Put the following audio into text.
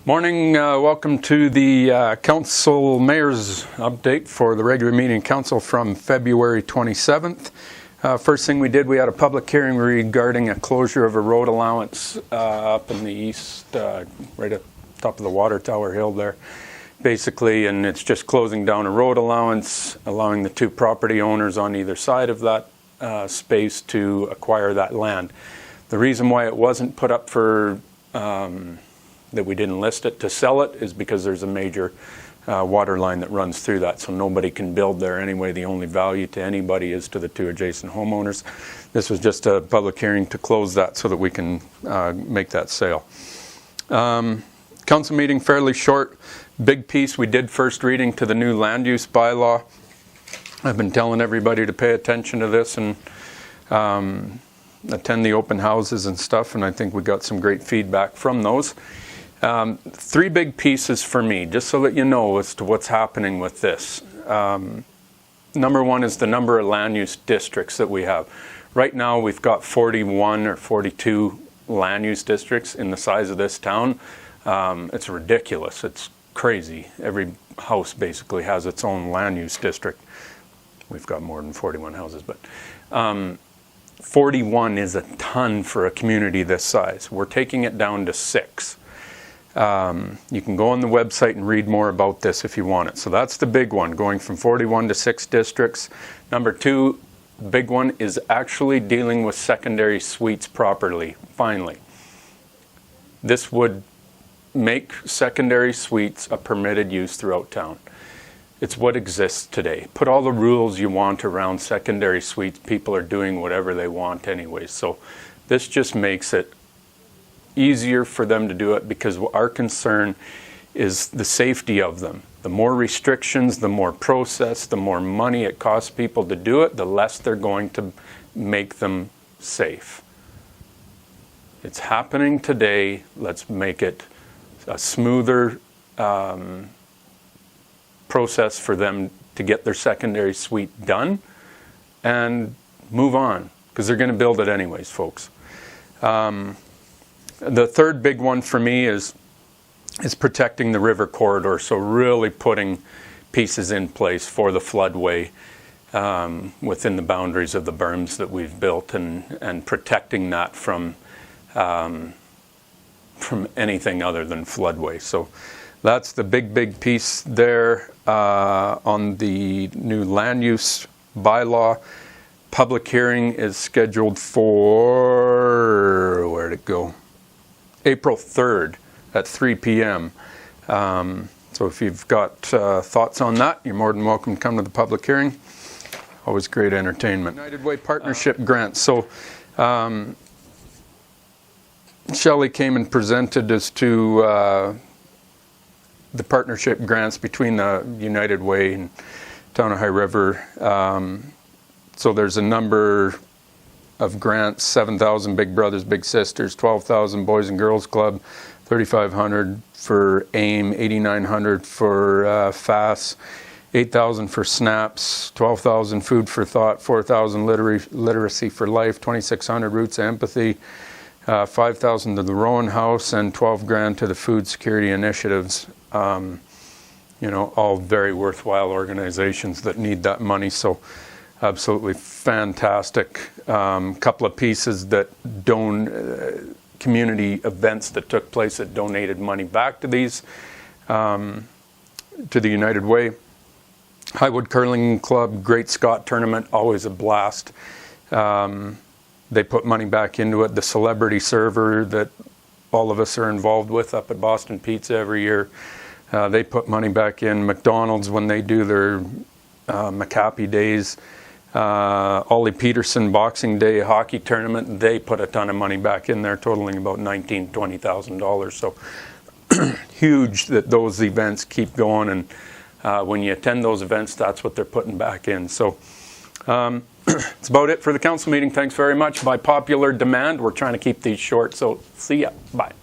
Morning, welcome to the Council Mayor's update for the regular meeting council from February 27th. First thing we did, we had a public hearing regarding a closure of a road allowance up in the east, right at the top of the water tower hill there, basically, and it's just closing down a road allowance, allowing the two property owners on either side of that space to acquire that land. The reason why it wasn't put up for that we didn't list it to sell it is because there's a major water line that runs through that, so nobody can build there anyway. The only value to anybody is to the two adjacent homeowners. This was just a public hearing to close that so that we can make that sale. Council meeting fairly short. Big piece, we did first reading to the new land use bylaw. I've been telling everybody to pay attention to this and attend the open houses and stuff, and I think we got some great feedback from those. Three big pieces for me, just so that you know as to what's happening with this. Number one is the number of land use districts that we have. Right now we've got 41 or 42 land use districts in the size of this town. It's ridiculous. It's crazy. Every house basically has its own land use district. We've got more than 41 houses, but 41 is a ton for a community this size. We're taking it down to 6. You can go on the website and read more about this if you want it. So that's the big one, going from 41 to 6 districts. Number two, big one is actually dealing with secondary suites properly, finally. This would make secondary suites a permitted use throughout town. It's what exists today. Put all the rules you want around secondary suites. People are doing whatever they want anyways. So this just makes it easier for them to do it, because our concern is the safety of them. The more restrictions, the more process, the more money it costs people to do it, the less they're going to make them safe. It's happening today. Let's make it a smoother process for them to get their secondary suite done and move on, because they're going to build it anyways, folks. The third big one for me is protecting the river corridor, so really putting pieces in place for the floodway within the boundaries of the berms that we've built, and protecting that from anything other than floodway. So that's the big piece there on the new land use bylaw. Public hearing is scheduled for, where'd it go? April 3rd at 3 p.m. So if you've got thoughts on that, you're more than welcome to come to the public hearing. Always great entertainment. United Way Partnership Grants. So Shelley came and presented as to the partnership grants between the United Way and Town of High River. So there's a number of grants: 7,000 Big Brothers Big Sisters, 12,000 Boys and Girls Club, 3,500 for AIM, 8,900 for FAS, 8,000 for SNAPS, 12,000 Food for Thought, 4,000 Literacy for Life, 2,600 Roots of Empathy, 5,000 to the Rowan House, and 12 grand to the Food Security Initiatives. You know, all very worthwhile organizations that need that money. So absolutely fantastic. Couple of pieces that community events that took place that donated money back to these, to the United Way. Highwood Curling Club, Great Scott Tournament, always a blast. They put money back into it. The celebrity server that all of us are involved with up at Boston Pizza every year, they put money back in. McDonald's, when they do their McHappy Days, Ollie Peterson Boxing Day hockey tournament, they put a ton of money back in there, totaling about $19,000 to $20,000. So huge that those events keep going, and when you attend those events, that's what they're putting back in. So that's about it for the council meeting. Thanks very much. By popular demand, we're trying to keep these short, so see ya. Bye.